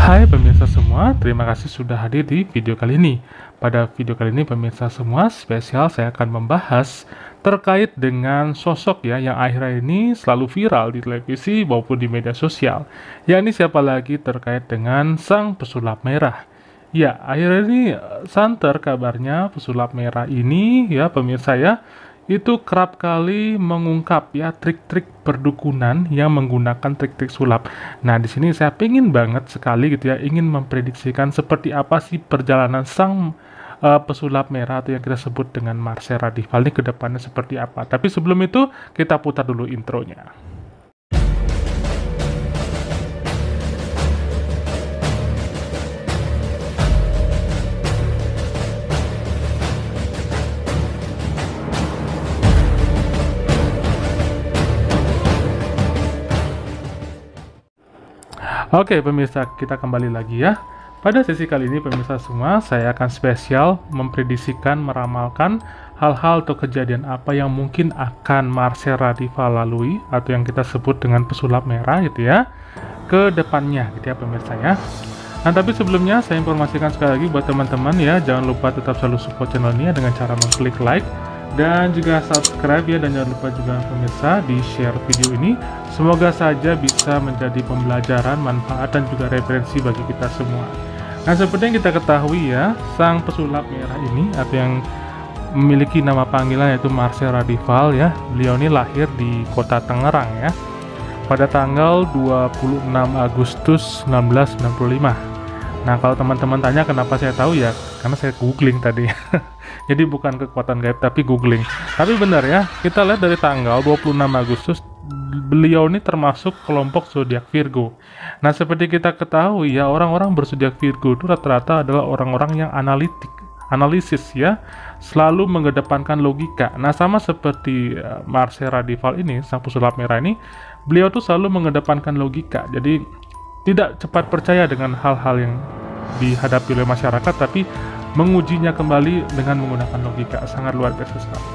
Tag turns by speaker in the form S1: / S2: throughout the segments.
S1: Hai pemirsa semua, terima kasih sudah hadir di video kali ini. Pada video kali ini pemirsa semua, spesial saya akan membahas terkait dengan sosok ya yang akhir-akhir ini selalu viral di televisi maupun di media sosial. Yakni siapa lagi terkait dengan sang pesulap merah. Ya, akhir-akhir ini santer kabarnya pesulap merah ini ya pemirsa ya, itu kerap kali mengungkap ya trik-trik perdukunan yang menggunakan trik-trik sulap. Nah, di sini saya ingin banget sekali gitu ya, ingin memprediksikan seperti apa sih perjalanan sang pesulap merah atau yang kita sebut dengan Marcel Radival ini ke depannya seperti apa. Tapi sebelum itu, kita putar dulu intronya. Oke pemirsa, kita kembali lagi ya. Pada sesi kali ini pemirsa semua, saya akan spesial memprediksikan, meramalkan hal-hal atau kejadian apa yang mungkin akan Marcel Radival lalui atau yang kita sebut dengan pesulap merah gitu ya, ke depannya gitu ya pemirsa ya. Nah, tapi sebelumnya saya informasikan sekali lagi buat teman-teman ya, jangan lupa tetap selalu support channel ini dengan cara mengklik like dan juga subscribe ya, dan jangan lupa juga pemirsa di share video ini. Semoga saja bisa menjadi pembelajaran, manfaat, dan juga referensi bagi kita semua. Nah, seperti yang kita ketahui ya, sang pesulap merah ini atau yang memiliki nama panggilan yaitu Marcel Radival ya. Beliau ini lahir di kota Tangerang ya, pada tanggal 26 Agustus 1995. Nah, kalau teman-teman tanya kenapa saya tahu ya, karena saya googling tadi. Jadi bukan kekuatan gaib tapi googling. Tapi benar ya, kita lihat dari tanggal 26 Agustus beliau ini termasuk kelompok zodiak Virgo. Nah, seperti kita ketahui ya, orang-orang berzodiak Virgo itu rata-rata adalah orang-orang yang analisis ya, selalu mengedepankan logika. Nah, sama seperti Marcel Radival ini, sang pesulap merah ini, beliau tuh selalu mengedepankan logika. Jadi tidak cepat percaya dengan hal-hal yang dihadapi oleh masyarakat, tapi mengujinya kembali dengan menggunakan logika. Sangat luar biasa sekali.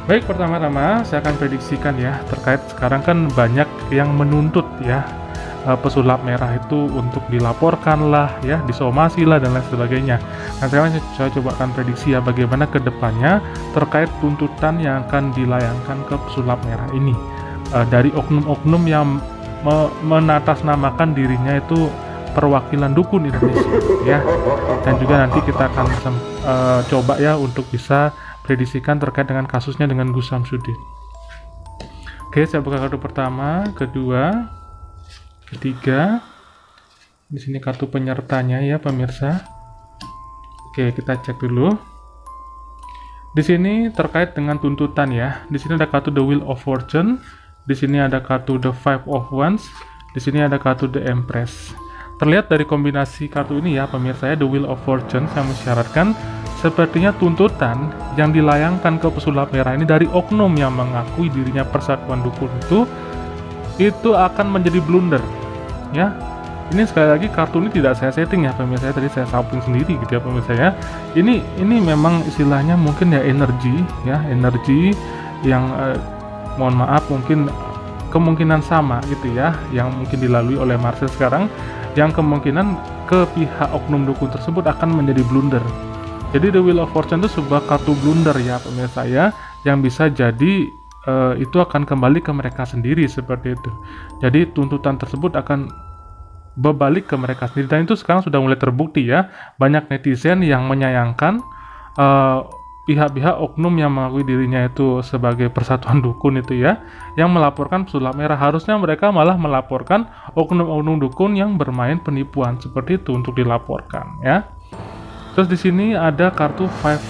S1: Baik, pertama-tama saya akan prediksikan ya, terkait sekarang kan banyak yang menuntut ya pesulap merah itu untuk dilaporkan lah ya, disomasi lah dan lain sebagainya. Nah, sekarang saya coba akan prediksi ya bagaimana kedepannya terkait tuntutan yang akan dilayangkan ke pesulap merah ini dari oknum-oknum yang menatasnamakan dirinya itu perwakilan dukun Indonesia ya. Dan juga nanti kita akan coba ya untuk bisa prediksikan terkait dengan kasusnya dengan Gus Samsudin. Oke, saya buka kartu pertama, kedua, ketiga. Di sini kartu penyertanya ya pemirsa. Oke, kita cek dulu. Di sini terkait dengan tuntutan ya. Di sini ada kartu The Wheel of Fortune. Di sini ada kartu The Five of Wands. Di sini ada kartu The Empress. Terlihat dari kombinasi kartu ini ya pemirsa ya, The Wheel of Fortune yang mensyaratkan sepertinya tuntutan yang dilayangkan ke pesulap merah ini dari oknum yang mengakui dirinya persatuan dukun itu akan menjadi blunder ya. Ini sekali lagi kartu ini tidak saya setting ya pemirsa, tadi saya sampling sendiri gitu ya pemirsa ya. Ini memang istilahnya mungkin ya energi yang mohon maaf mungkin kemungkinan sama gitu ya, yang mungkin dilalui oleh Marcel sekarang, yang kemungkinan ke pihak oknum dukun tersebut akan menjadi blunder. Jadi The Wheel of Fortune itu sebuah kartu blunder ya pemirsa ya, yang bisa jadi itu akan kembali ke mereka sendiri seperti itu. Jadi tuntutan tersebut akan berbalik ke mereka sendiri, dan itu sekarang sudah mulai terbukti ya. Banyak netizen yang menyayangkan pihak-pihak oknum yang mengakui dirinya itu sebagai persatuan dukun itu ya, yang melaporkan pesulap merah. Harusnya mereka malah melaporkan oknum-oknum dukun yang bermain penipuan seperti itu untuk dilaporkan ya. Terus di sini ada kartu Five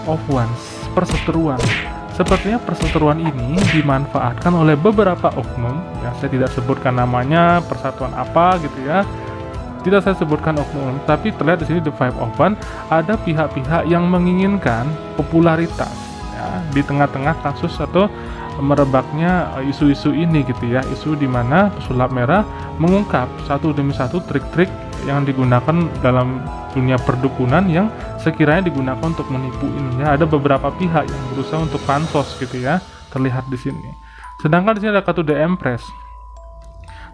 S1: of Wands, perseteruan. Sepertinya perseteruan ini dimanfaatkan oleh beberapa oknum ya, saya tidak sebutkan namanya, persatuan apa gitu ya. Tidak saya sebutkan oknum, tapi terlihat di sini The Five of Wands, ada pihak-pihak yang menginginkan popularitas ya di tengah-tengah kasus atau merebaknya isu-isu ini gitu ya, isu di mana pesulap merah mengungkap satu demi satu trik-trik yang digunakan dalam dunia perdukunan yang sekiranya digunakan untuk menipu ini ya. Ada beberapa pihak yang berusaha untuk pansos gitu ya, terlihat di sini. Sedangkan di sini ada kartu The Empress.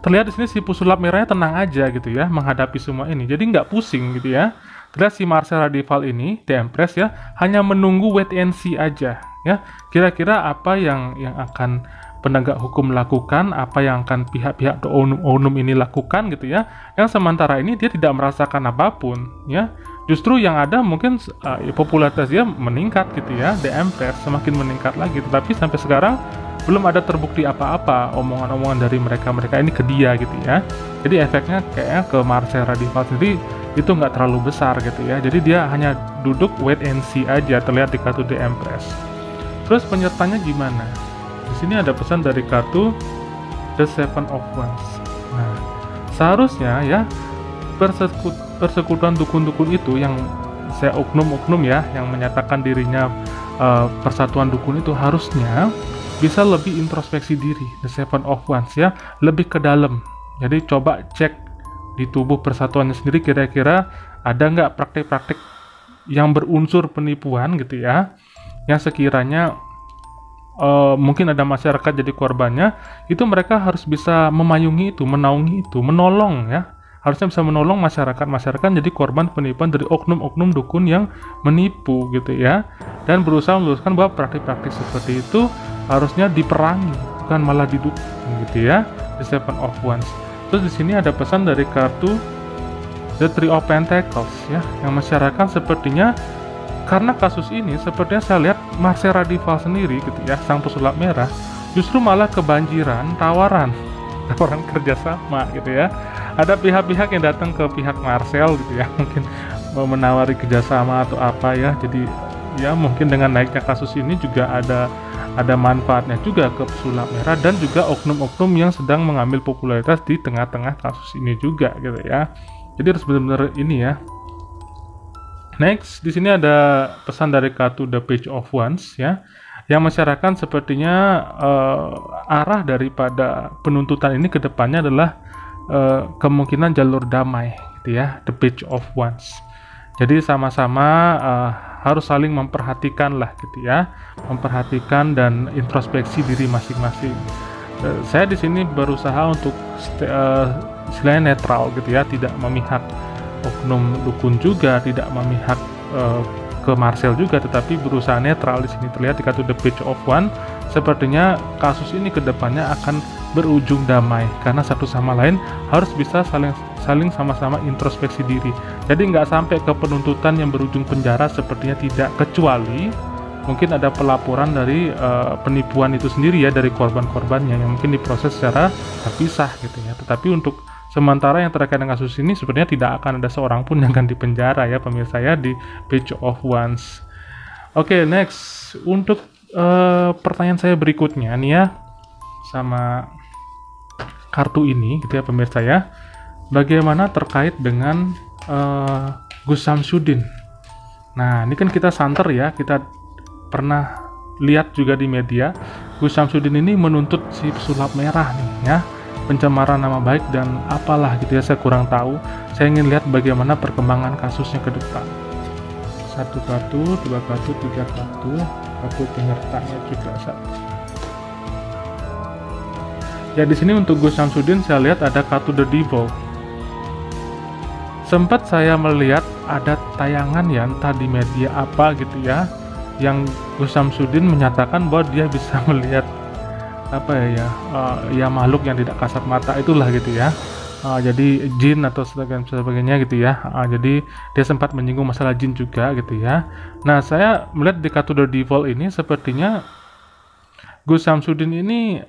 S1: terlihat di sini si pesulap merahnya tenang aja gitu ya menghadapi semua ini. Jadi nggak pusing gitu ya. Terlihat si Marcel Radival ini, The Empress ya, hanya menunggu wait and see aja ya. Kira-kira apa yang akan penegak hukum lakukan, apa yang akan pihak-pihak oknum ini lakukan gitu ya. Yang sementara ini dia tidak merasakan apapun ya. Justru yang ada mungkin popularitas dia meningkat gitu ya, The Empress semakin meningkat lagi. Tetapi sampai sekarang belum ada terbukti apa-apa omongan-omongan dari mereka ini ke dia gitu ya. Jadi efeknya kayaknya ke Marcel Radival sendiri itu nggak terlalu besar gitu ya. Jadi dia hanya duduk wait and see aja, terlihat di kartu The Empress. Terus penyertanya gimana? Di sini ada pesan dari kartu The Seven of Wands. Nah, seharusnya ya persekutuan dukun-dukun itu yang saya oknum-oknum ya, yang menyatakan dirinya persatuan dukun itu harusnya bisa lebih introspeksi diri, The Seven of Wands ya, lebih ke dalam. Jadi coba cek di tubuh persatuannya sendiri kira-kira ada nggak praktek-praktek yang berunsur penipuan gitu ya, yang sekiranya mungkin ada masyarakat jadi korbannya, itu mereka harus bisa memayungi itu, menaungi itu, menolong ya. Harusnya bisa menolong masyarakat jadi korban penipuan dari oknum-oknum dukun yang menipu gitu ya, dan berusaha meluruskan bahwa praktik-praktik seperti itu harusnya diperangi, bukan malah didukung gitu ya, The Seven of Wands. Terus di sini ada pesan dari kartu The Three of Pentacles ya, yang masyarakat sepertinya karena kasus ini sepertinya saya lihat Marcel Radival sendiri gitu ya, sang pesulap merah justru malah kebanjiran tawaran kerjasama gitu ya. Ada pihak-pihak yang datang ke pihak Marcel gitu ya, mungkin mau menawari kerjasama atau apa ya. Jadi ya mungkin dengan naiknya kasus ini juga ada manfaatnya juga ke pesulap merah dan juga oknum-oknum yang sedang mengambil popularitas di tengah-tengah kasus ini juga gitu ya. Jadi harus benar-benar ini ya. Next, di sini ada pesan dari kartu The Page of Wands ya, yang masyarakat sepertinya arah daripada penuntutan ini ke depannya adalah kemungkinan jalur damai gitu ya, The Page of Wands. Jadi sama-sama harus saling memperhatikan lah gitu ya, memperhatikan dan introspeksi diri masing-masing. Saya di sini berusaha untuk istilahnya netral gitu ya, tidak memihak oknum dukun juga, tidak memihak ke Marcel juga, tetapi berusaha netral. Di sini terlihat di kartu The Page of Wands, sepertinya kasus ini ke depannya akan berujung damai karena satu sama lain harus bisa saling sama-sama introspeksi diri. Jadi nggak sampai ke penuntutan yang berujung penjara, sepertinya tidak, kecuali mungkin ada pelaporan dari penipuan itu sendiri ya, dari korban-korbannya yang mungkin diproses secara terpisah gitu ya. Tetapi untuk sementara yang terkait dengan kasus ini sebenarnya tidak akan ada seorang pun yang akan dipenjara ya pemirsa ya, di Page of Wands. Oke, next untuk pertanyaan saya berikutnya nih ya, sama kartu ini gitu ya pemirsa ya, bagaimana terkait dengan Gus Samsudin. Nah ini kan kita santer ya, kita pernah lihat juga di media Gus Samsudin ini menuntut si pesulap merah nih ya, pencemaran nama baik dan apalah gitu ya, saya kurang tahu. Saya ingin lihat bagaimana perkembangan kasusnya ke depan. 1 kartu, 2 kartu, 3 kartu, kartu penyertanya juga 1. Ya di sini untuk Gus Samsudin saya lihat ada kartu The Devil. Sempat saya melihat ada tayangan ya, entah di media apa gitu ya, yang Gus Samsudin menyatakan bahwa dia bisa melihat apa ya makhluk yang tidak kasat mata itulah gitu ya, jadi jin atau sebagainya gitu ya. Jadi dia sempat menyinggung masalah jin juga gitu ya. Nah saya melihat di kartu The Devil ini sepertinya Gus Samsudin ini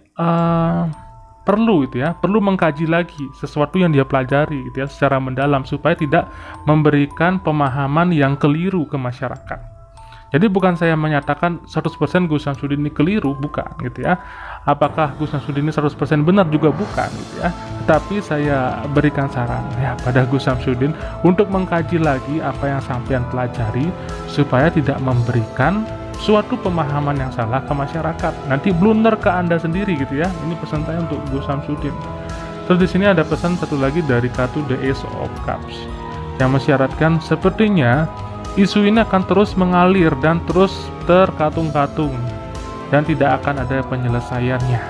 S1: perlu gitu ya, perlu mengkaji lagi sesuatu yang dia pelajari gitu ya secara mendalam, supaya tidak memberikan pemahaman yang keliru ke masyarakat. Jadi bukan saya menyatakan 100% Gus Samsudin ini keliru, bukan gitu ya. Apakah Gus Samsudin ini 100% benar juga bukan gitu ya. Tetapi saya berikan saran ya pada Gus Samsudin untuk mengkaji lagi apa yang sampean pelajari, supaya tidak memberikan suatu pemahaman yang salah ke masyarakat. Nanti blunder ke Anda sendiri gitu ya. Ini pesan saya untuk Gus Samsudin. Terus di sini ada pesan satu lagi dari kartu The Ace of Cups yang mensyaratkan sepertinya isu ini akan terus mengalir dan terus terkatung-katung dan tidak akan ada penyelesaiannya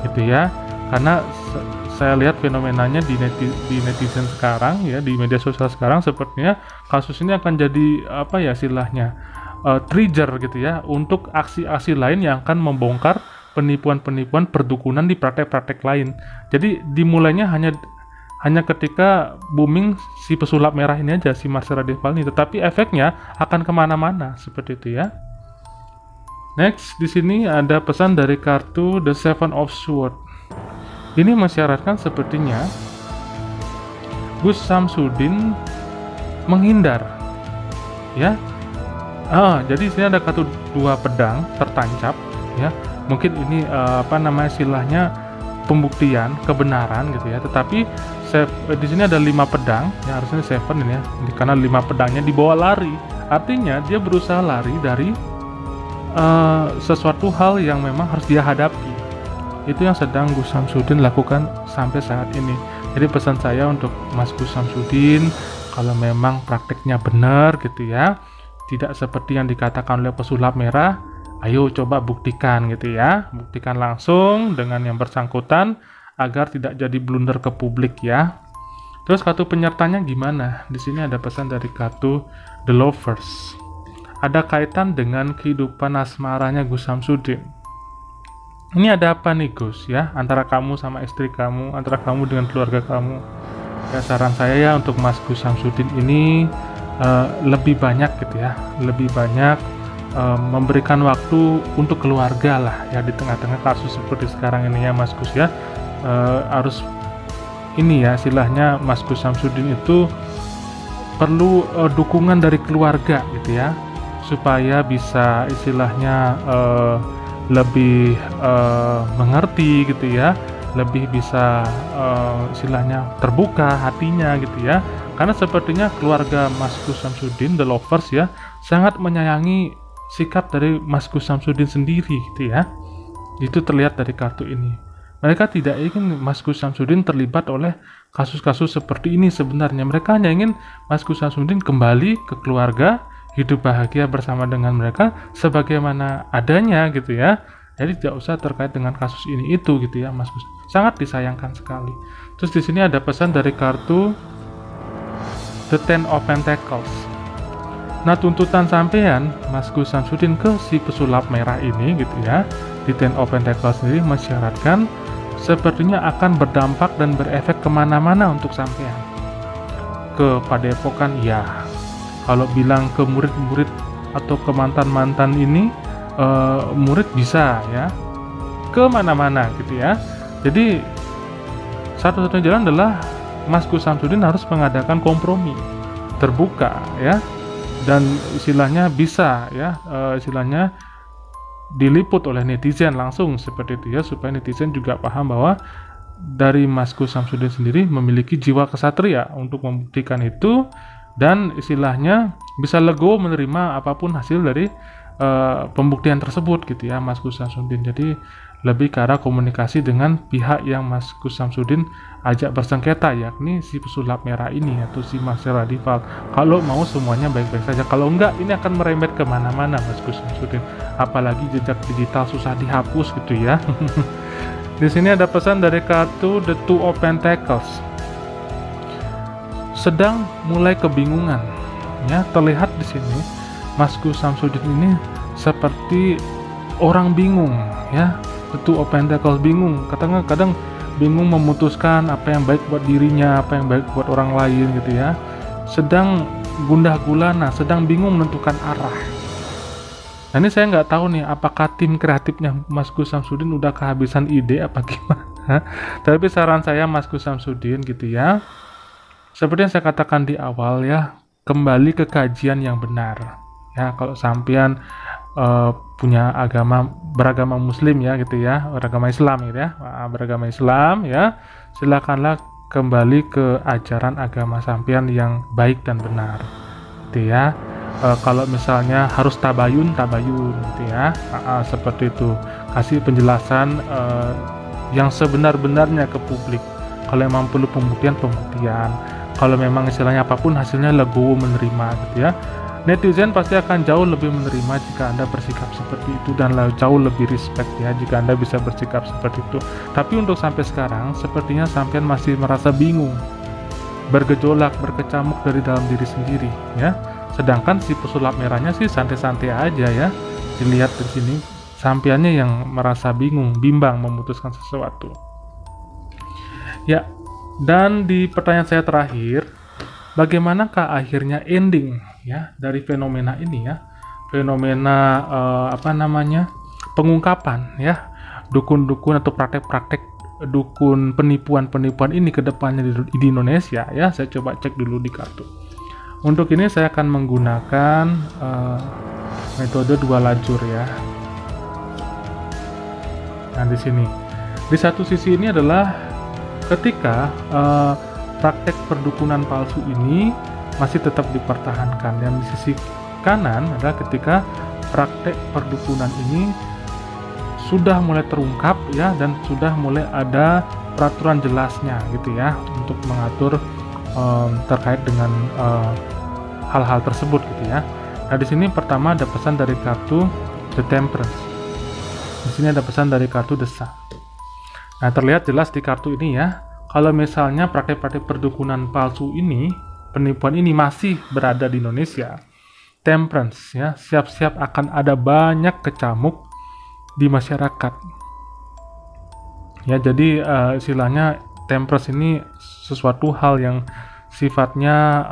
S1: gitu ya, karena saya lihat fenomenanya di netizen sekarang ya, di media sosial sekarang, sepertinya kasus ini akan jadi apa ya istilahnya, trigger gitu ya untuk aksi-aksi lain yang akan membongkar penipuan-penipuan perdukunan di praktek-praktek lain. Jadi dimulainya hanya ketika booming si pesulap merah ini aja, si Marcel Radival ini, tetapi efeknya akan kemana-mana seperti itu ya. Next, di sini ada pesan dari kartu The Seven of Swords. Ini mensyaratkan sepertinya Gus Samsudin menghindar, ya. Jadi di sini ada kartu dua pedang tertancap, ya. Mungkin ini istilahnya pembuktian kebenaran gitu ya. Tetapi di sini ada 5 pedang, ya harusnya 7 ini ya. Karena 5 pedangnya dibawa lari, artinya dia berusaha lari dari sesuatu hal yang memang harus dia hadapi. Itu yang sedang Gus Samsudin lakukan sampai saat ini. Jadi pesan saya untuk Mas Gus Samsudin, kalau memang prakteknya benar gitu ya, tidak seperti yang dikatakan oleh pesulap merah, ayo coba buktikan gitu ya, buktikan langsung dengan yang bersangkutan agar tidak jadi blunder ke publik ya. Terus kartu penyertanya gimana? Di sini ada pesan dari kartu The Lovers. Ada kaitan dengan kehidupan asmaranya Gus Samsudin. Ini ada apa nih Gus ya, antara kamu sama istri kamu, antara kamu dengan keluarga kamu. Ya saran saya ya untuk Mas Gus Samsudin ini lebih banyak gitu ya, lebih banyak memberikan waktu untuk keluarga lah ya, di tengah-tengah kasus seperti sekarang ini ya Mas Gus ya. Harus ini ya istilahnya, Mas Gus Samsudin itu perlu dukungan dari keluarga gitu ya, supaya bisa istilahnya lebih mengerti gitu ya, lebih bisa istilahnya terbuka hatinya gitu ya. Karena sepertinya keluarga Mas Gus Samsudin, The Lovers ya, sangat menyayangi sikap dari Mas Gus Samsudin sendiri gitu ya. Itu terlihat dari kartu ini. Mereka tidak ingin Mas Gus Samsudin terlibat oleh kasus-kasus seperti ini sebenarnya. Mereka hanya ingin Mas Gus Samsudin kembali ke keluarga, hidup bahagia bersama dengan mereka sebagaimana adanya gitu ya. Jadi tidak usah terkait dengan kasus ini itu gitu ya Mas Gus. Sangat disayangkan sekali. Terus di sini ada pesan dari kartu The Ten of Pentacles. Nah, tuntutan sampean Mas Gus Samsudin ke si pesulap merah ini gitu ya, di Ten of Pentacles sendiri mensyaratkan sepertinya akan berdampak dan berefek kemana-mana untuk sampean. Ke padepokan ya, kalau bilang ke murid-murid atau ke mantan-mantan ini, murid bisa ya, ke mana-mana gitu ya. Jadi satu-satunya jalan adalah Mas Gus Samsudin harus mengadakan kompromi terbuka ya, dan istilahnya bisa ya, istilahnya diliput oleh netizen langsung seperti itu ya, supaya netizen juga paham bahwa dari Mas Gus Samsudin sendiri memiliki jiwa kesatria untuk membuktikan itu, dan istilahnya bisa legowo menerima apapun hasil dari pembuktian tersebut gitu ya Mas Gus Samsudin. Jadi lebih ke arah komunikasi dengan pihak yang Mas Gus Samsudin ajak bersengketa, yakni si pesulap merah ini atau si Marcel Radival. Kalau mau semuanya baik-baik saja, kalau enggak ini akan merembet kemana-mana Mas Gus Samsudin. Apalagi jejak digital susah dihapus gitu ya. Di sini ada pesan dari kartu The Two of Pentacles. Sedang mulai kebingungan ya, terlihat di sini Mas Gus Samsudin ini seperti orang bingung ya. The Two of Pentacles bingung, kadang-kadang bingung memutuskan apa yang baik buat dirinya, apa yang baik buat orang lain gitu ya. Sedang gundah gulana, sedang bingung menentukan arah. Nah ini saya nggak tahu nih, apakah tim kreatifnya Mas Gus Samsudin udah kehabisan ide apa gimana. Tapi saran saya Mas Gus Samsudin gitu ya, seperti yang saya katakan di awal ya, kembali ke kajian yang benar ya. Kalau sampean punya beragama muslim ya gitu ya, beragama Islam gitu ya, beragama Islam ya, silakanlah kembali ke ajaran agama sampean yang baik dan benar gitu ya. Kalau misalnya harus tabayun gitu ya, seperti itu, kasih penjelasan yang sebenar-benarnya ke publik. Kalau memang perlu pembuktian, kalau memang istilahnya apapun hasilnya legowo menerima gitu ya. Netizen pasti akan jauh lebih menerima jika Anda bersikap seperti itu, dan jauh lebih respect ya jika Anda bisa bersikap seperti itu. Tapi untuk sampai sekarang, sepertinya sampean masih merasa bingung, bergejolak, berkecamuk dari dalam diri sendiri ya. Sedangkan si pesulap merahnya sih santai-santai aja ya. Dilihat di sini, sampeannya yang merasa bingung, bimbang memutuskan sesuatu. Ya, dan di pertanyaan saya terakhir, bagaimanakah akhirnya ending ya dari fenomena ini ya, fenomena pengungkapan ya dukun-dukun atau praktek-praktek dukun penipuan-penipuan ini ke depannya di Indonesia ya. Saya coba cek dulu di kartu. Untuk ini saya akan menggunakan metode 2 lajur ya. Nah, di sini di satu sisi ini adalah ketika praktek perdukunan palsu ini masih tetap dipertahankan, dan di sisi kanan adalah ketika praktek perdukunan ini sudah mulai terungkap ya, dan sudah mulai ada peraturan jelasnya gitu ya untuk mengatur terkait dengan hal-hal tersebut gitu ya. Nah, di sini pertama ada pesan dari kartu The Temperance. Di sini ada pesan dari kartu The Sun. Nah, terlihat jelas di kartu ini ya, kalau misalnya praktek-praktek perdukunan palsu ini, penipuan ini masih berada di Indonesia, Temperance ya, siap-siap akan ada banyak kecamuk di masyarakat. Ya, jadi istilahnya Temperance ini sesuatu hal yang sifatnya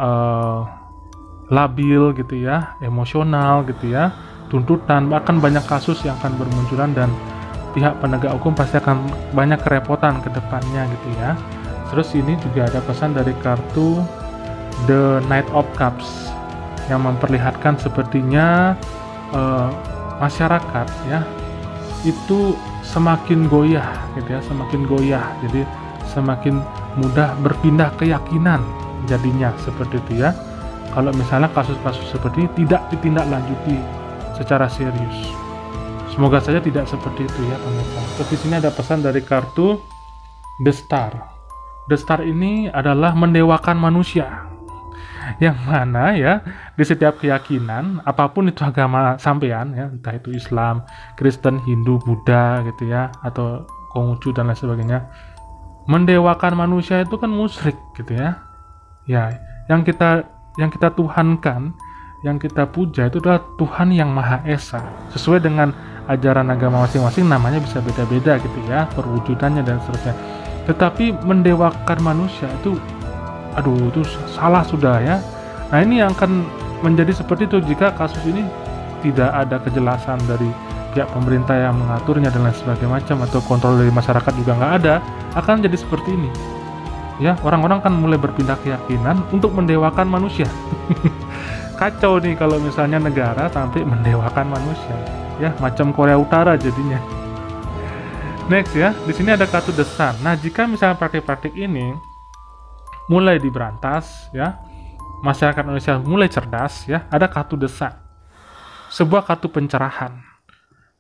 S1: labil gitu ya, emosional gitu ya, tuntutan, bahkan banyak kasus yang akan bermunculan, dan pihak penegak hukum pasti akan banyak kerepotan ke depannya gitu ya. Terus ini juga ada pesan dari kartu The Knight of Cups yang memperlihatkan sepertinya masyarakat ya itu semakin goyah gitu ya, semakin goyah, jadi semakin mudah berpindah keyakinan jadinya seperti itu ya, kalau misalnya kasus-kasus seperti ini tidak ditindaklanjuti secara serius. Semoga saja tidak seperti itu ya pemirsa. Terus di sini ada pesan dari kartu The Star. The Star ini adalah mendewakan manusia, yang mana ya di setiap keyakinan apapun itu agama sampean ya, entah itu Islam, Kristen, Hindu, Buddha gitu ya, atau Konghucu dan lain sebagainya, mendewakan manusia itu kan musyrik gitu ya. Ya, yang kita tuhankan, yang kita puja itu adalah Tuhan yang Maha Esa. Sesuai dengan ajaran agama masing-masing namanya bisa beda-beda gitu ya, perwujudannya dan seterusnya. Tetapi mendewakan manusia itu itu salah sudah ya. Nah, ini yang akan menjadi seperti itu jika kasus ini tidak ada kejelasan dari pihak pemerintah yang mengaturnya dan lain sebagainya macam, atau kontrol dari masyarakat juga nggak ada, akan jadi seperti ini ya. Orang-orang kan mulai berpindah keyakinan untuk mendewakan manusia. Kacau nih kalau misalnya negara sampai mendewakan manusia ya, macam Korea Utara jadinya. Next ya, di sini ada kartu The Sun. Nah, jika misalnya praktik-praktik ini mulai diberantas ya, masyarakat Indonesia mulai cerdas ya, ada kartu The Sun, sebuah kartu pencerahan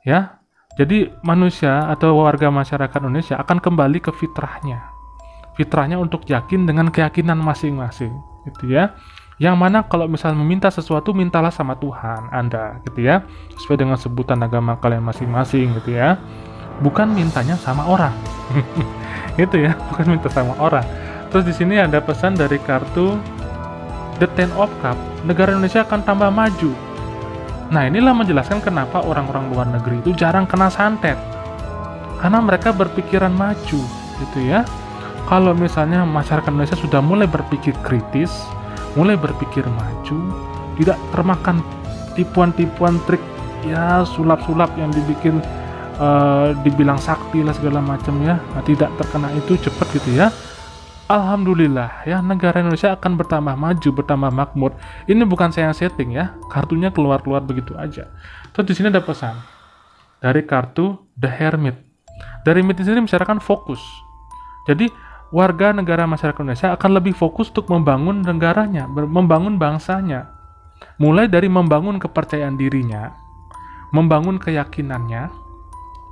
S1: ya. Jadi manusia atau warga masyarakat Indonesia akan kembali ke fitrahnya untuk yakin dengan keyakinan masing-masing gitu ya, yang mana kalau misalnya meminta sesuatu, mintalah sama Tuhan Anda gitu ya, sesuai dengan sebutan agama kalian masing-masing gitu ya, bukan mintanya sama orang. Itu ya, bukan minta sama orang. Terus di sini ada pesan dari kartu The Ten of Cup, negara Indonesia akan tambah maju. Nah, inilah menjelaskan kenapa orang-orang luar negeri itu jarang kena santet, karena mereka berpikiran maju gitu ya. Kalau misalnya masyarakat Indonesia sudah mulai berpikir kritis, mulai berpikir maju, tidak termakan tipuan-tipuan trik ya, sulap-sulap yang dibikin dibilang sakti lah segala macam ya, nah, tidak terkena itu cepat gitu ya. Alhamdulillah ya, negara Indonesia akan bertambah maju, bertambah makmur. Ini bukan saya yang setting ya, kartunya keluar begitu aja. Terus di sini ada pesan dari kartu The Hermit. The Hermit di sini membicarakan fokus. Jadi warga negara masyarakat Indonesia akan lebih fokus untuk membangun negaranya, membangun bangsanya. Mulai dari membangun kepercayaan dirinya, membangun keyakinannya,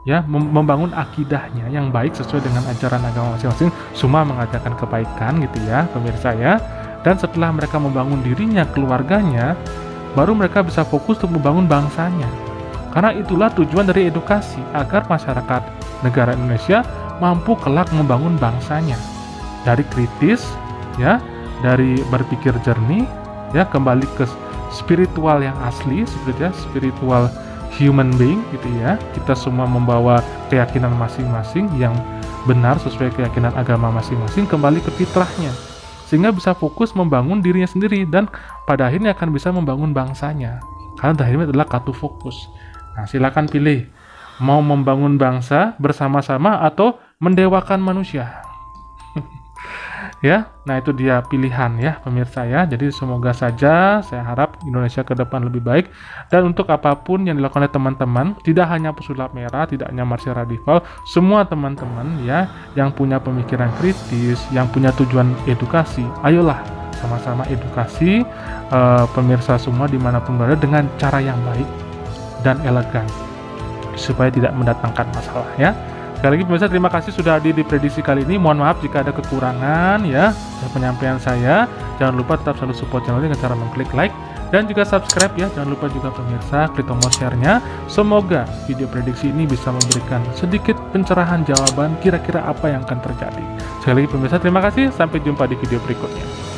S1: ya, membangun akidahnya yang baik sesuai dengan ajaran agama masing-masing. Semua mengajarkan kebaikan gitu ya pemirsa ya. Dan setelah mereka membangun dirinya, keluarganya, baru mereka bisa fokus untuk membangun bangsanya. Karena itulah tujuan dari edukasi, agar masyarakat negara Indonesia mampu kelak membangun bangsanya. Dari kritis, ya, dari berpikir jernih, ya, kembali ke spiritual yang asli, spiritual human being gitu ya. Kita semua membawa keyakinan masing-masing yang benar sesuai keyakinan agama masing-masing, kembali ke fitrahnya, sehingga bisa fokus membangun dirinya sendiri dan pada akhirnya akan bisa membangun bangsanya. Karena akhirnya adalah katu fokus. Nah, silakan pilih mau membangun bangsa bersama-sama atau mendewakan manusia. Ya, nah itu dia pilihan ya pemirsa ya. Jadi semoga saja saya harap Indonesia ke depan lebih baik, dan untuk apapun yang dilakukan oleh teman-teman, tidak hanya Pesulap Merah, tidak hanya Marsyal Radifal, semua teman-teman ya yang punya pemikiran kritis, yang punya tujuan edukasi, ayolah sama-sama edukasi pemirsa semua dimanapun berada dengan cara yang baik dan elegan supaya tidak mendatangkan masalah ya. Sekali lagi pemirsa, terima kasih sudah hadir di prediksi kali ini. Mohon maaf jika ada kekurangan ya dalam penyampaian saya. Jangan lupa tetap selalu support channel ini dengan cara mengklik like dan juga subscribe ya. Jangan lupa juga pemirsa klik tombol share-nya. Semoga video prediksi ini bisa memberikan sedikit pencerahan jawaban kira-kira apa yang akan terjadi. Sekali lagi pemirsa, terima kasih. Sampai jumpa di video berikutnya.